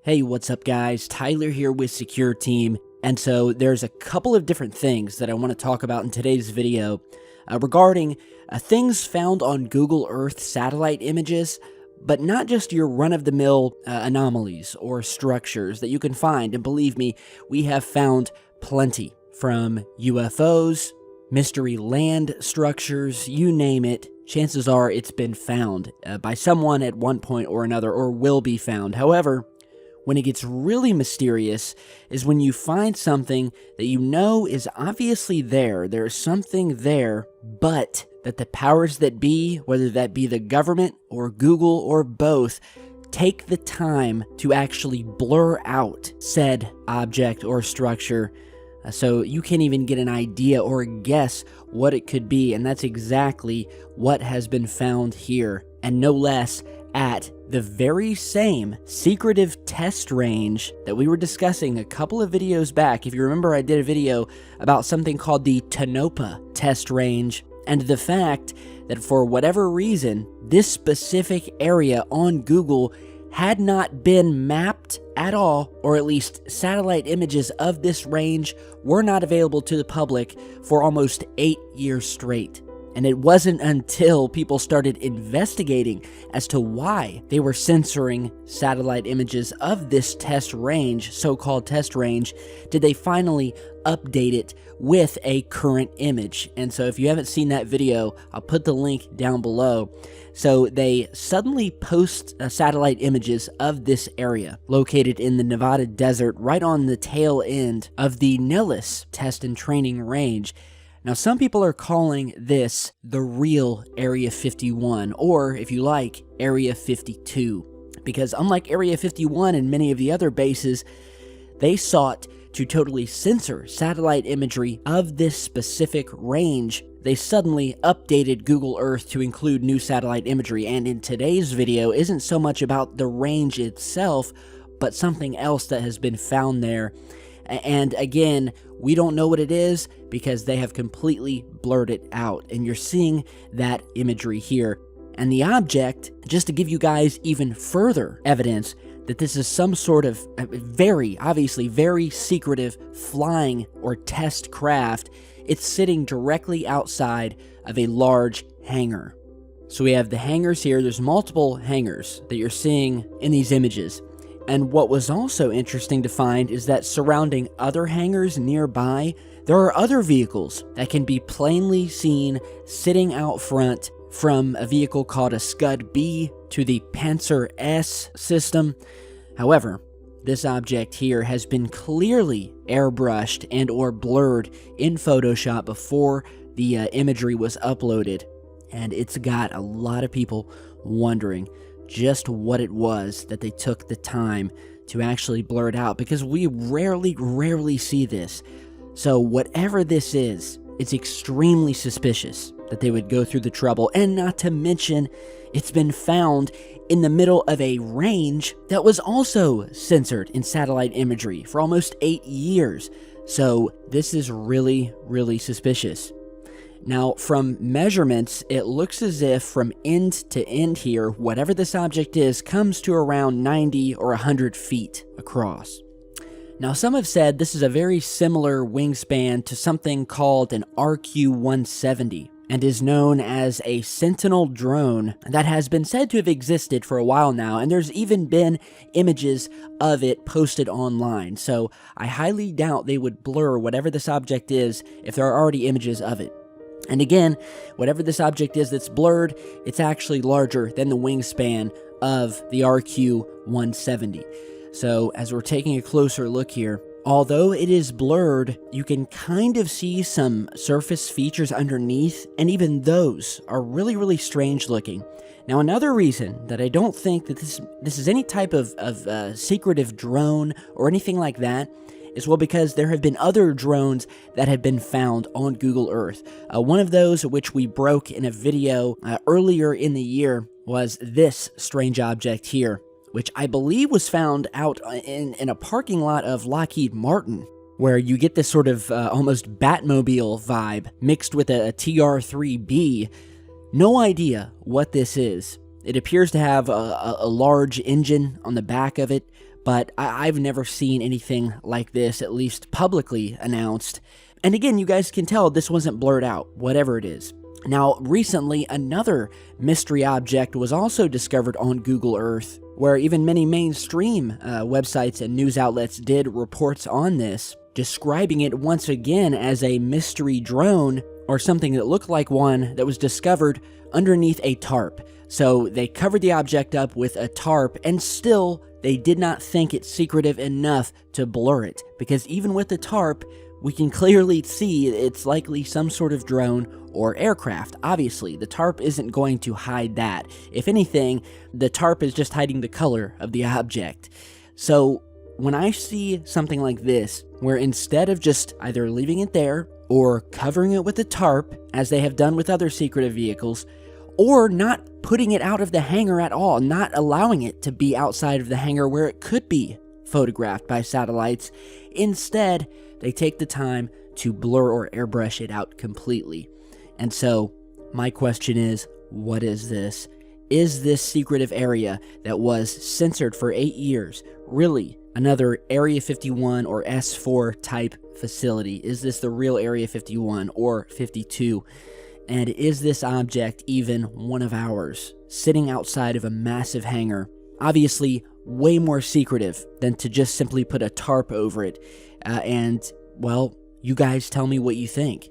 Hey, what's up guys? Tyler here with Secure Team. And so there's a couple of different things that I want to talk about in today's video regarding things found on Google Earth satellite images, but not just your run-of-the-mill anomalies or structures that you can find. And believe me, we have found plenty, from UFOs, mystery land structures, you name it. Chances are it's been found by someone at one point or another, or will be found. However, when it gets really mysterious is when you find something that you know is obviously there. There's something there, but that the powers that be, whether that be the government or Google or both, take the time to actually blur out said object or structure so you can't even get an idea or guess what it could be. And that's exactly what has been found here, and no less at the very same secretive test range that we were discussing a couple of videos back. If you remember, I did a video about something called the Tonopah test range, and the fact that for whatever reason, this specific area on Google had not been mapped at all, or at least satellite images of this range were not available to the public for almost 8 years straight. And it wasn't until people started investigating as to why they were censoring satellite images of this test range, so-called test range, did they finally update it with a current image. And so if you haven't seen that video, I'll put the link down below. So they suddenly post satellite images of this area located in the Nevada desert, right on the tail end of the Nellis test and training range. Now, some people are calling this the real Area 51, or if you like, Area 52, because unlike Area 51 and many of the other bases, they sought to totally censor satellite imagery of this specific range. They suddenly updated Google Earth to include new satellite imagery, and in today's video isn't so much about the range itself, but something else that has been found there. And again, we don't know what it is because they have completely blurred it out, and you're seeing that imagery here. And the object, just to give you guys even further evidence that this is some sort of obviously very secretive flying or test craft, it's sitting directly outside of a large hangar. So we have the hangars here. There's multiple hangars that you're seeing in these images. And what was also interesting to find is that surrounding other hangars nearby, there are other vehicles that can be plainly seen sitting out front, from a vehicle called a Scud B to the Panzer S system. However, this object here has been clearly airbrushed and or blurred in Photoshop before the imagery was uploaded. And it's got a lot of people wondering just what it was that they took the time to actually blur it out, because we rarely see this. So whatever this is, it's extremely suspicious that they would go through the trouble, and not to mention it's been found in the middle of a range that was also censored in satellite imagery for almost 8 years. So this is really suspicious. Now, from measurements, it looks as if from end to end here, whatever this object is comes to around 90 or 100 feet across. Now, some have said this is a very similar wingspan to something called an RQ-170, and is known as a Sentinel drone that has been said to have existed for a while now, and there's even been images of it posted online. So I highly doubt they would blur whatever this object is if there are already images of it. And again, whatever this object is that's blurred, it's actually larger than the wingspan of the RQ-170. So as we're taking a closer look here, although it is blurred, you can kind of see some surface features underneath, and even those are really strange looking. Now, another reason that I don't think that this is any type of secretive drone or anything like that is, well, because there have been other drones that have been found on Google Earth. One of those, which we broke in a video earlier in the year, was this strange object here, which I believe was found out in a parking lot of Lockheed Martin, where you get this sort of almost Batmobile vibe mixed with a TR-3B. No idea what this is. It appears to have a large engine on the back of it, but I've never seen anything like this, at least publicly announced. And again, you guys can tell this wasn't blurred out, whatever it is. Now, recently, another mystery object was also discovered on Google Earth, where even many mainstream websites and news outlets did reports on this, describing it once again as a mystery drone, or something that looked like one that was discovered underneath a tarp. So they covered the object up with a tarp, and still they did not think it secretive enough to blur it, because even with the tarp, we can clearly see it's likely some sort of drone or aircraft. Obviously, the tarp isn't going to hide that. If anything, the tarp is just hiding the color of the object. So when I see something like this, where instead of just either leaving it there or covering it with a tarp, as they have done with other secretive vehicles, or not putting it out of the hangar at all, not allowing it to be outside of the hangar where it could be photographed by satellites, instead, they take the time to blur or airbrush it out completely. And so, my question is, what is this? Is this secretive area that was censored for 8 years really another Area 51 or S4 type facility? Is this the real Area 51 or 52? And is this object even one of ours, sitting outside of a massive hangar? Obviously, way more secretive than to just simply put a tarp over it. Well, you guys tell me what you think.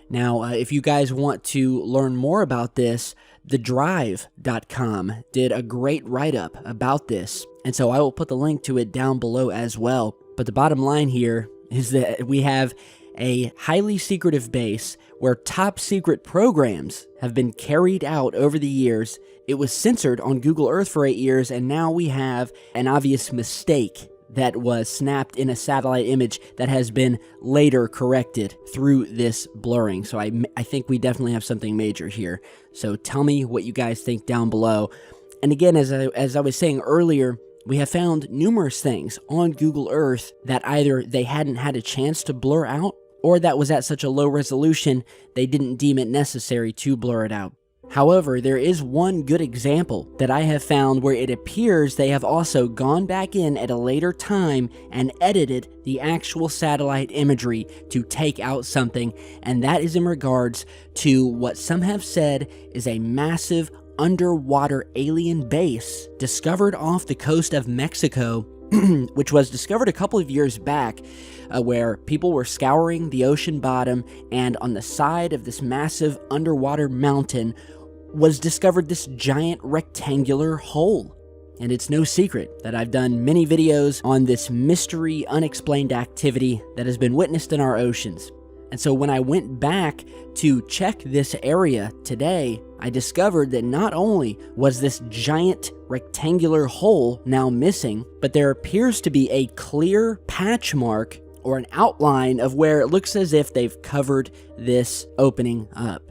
Now, if you guys want to learn more about this, thedrive.com did a great write-up about this, and so I will put the link to it down below as well. But the bottom line here is that we have a highly secretive base where top secret programs have been carried out over the years. It was censored on Google Earth for 8 years, and now we have an obvious mistake that was snapped in a satellite image that has been later corrected through this blurring. So I think we definitely have something major here. So tell me what you guys think down below. And again, as I was saying earlier, we have found numerous things on Google Earth that either they hadn't had a chance to blur out, or that was at such a low resolution they didn't deem it necessary to blur it out. However, there is one good example that I have found where it appears they have also gone back in at a later time and edited the actual satellite imagery to take out something, and that is in regards to what some have said is a massive underwater alien base discovered off the coast of Mexico, which was discovered a couple of years back, where people were scouring the ocean bottom, and on the side of this massive underwater mountain was discovered this giant rectangular hole. And it's no secret that I've done many videos on this mystery, unexplained activity that has been witnessed in our oceans. And so when I went back to check this area today, I discovered that not only was this giant rectangular hole now missing, but there appears to be a clear patch mark or an outline of where it looks as if they've covered this opening up.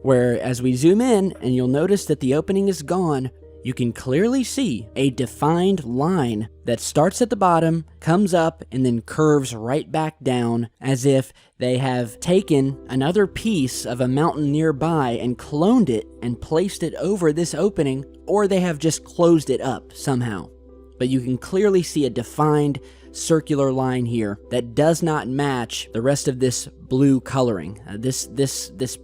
Where as we zoom in, and you'll notice that the opening is gone, you can clearly see a defined line that starts at the bottom, comes up, and then curves right back down, as if they have taken another piece of a mountain nearby and cloned it and placed it over this opening, or they have just closed it up somehow. But you can clearly see a defined circular line here that does not match the rest of this blue coloring. This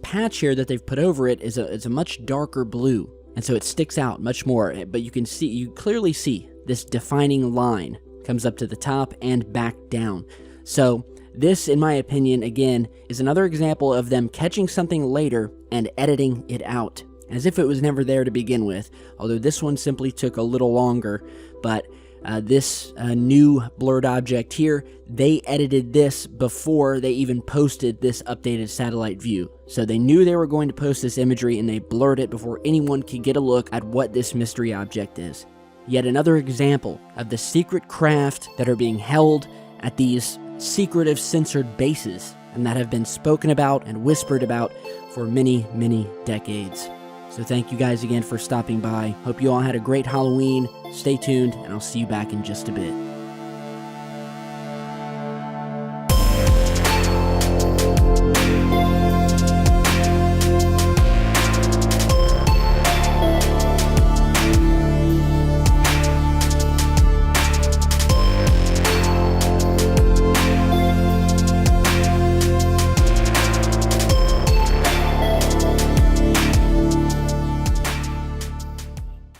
patch here that they've put over it is a much darker blue, and so it sticks out much more. But you clearly see this defining line comes up to the top and back down. So this, in my opinion, again, is another example of them catching something later and editing it out, as if it was never there to begin with, although this one simply took a little longer. But this new blurred object here, they edited this before they even posted this updated satellite view. So they knew they were going to post this imagery, and they blurred it before anyone could get a look at what this mystery object is. Yet another example of the secret craft that are being held at these secretive censored bases, and that have been spoken about and whispered about for many, many decades. So thank you guys again for stopping by. Hope you all had a great Halloween. Stay tuned, and I'll see you back in just a bit.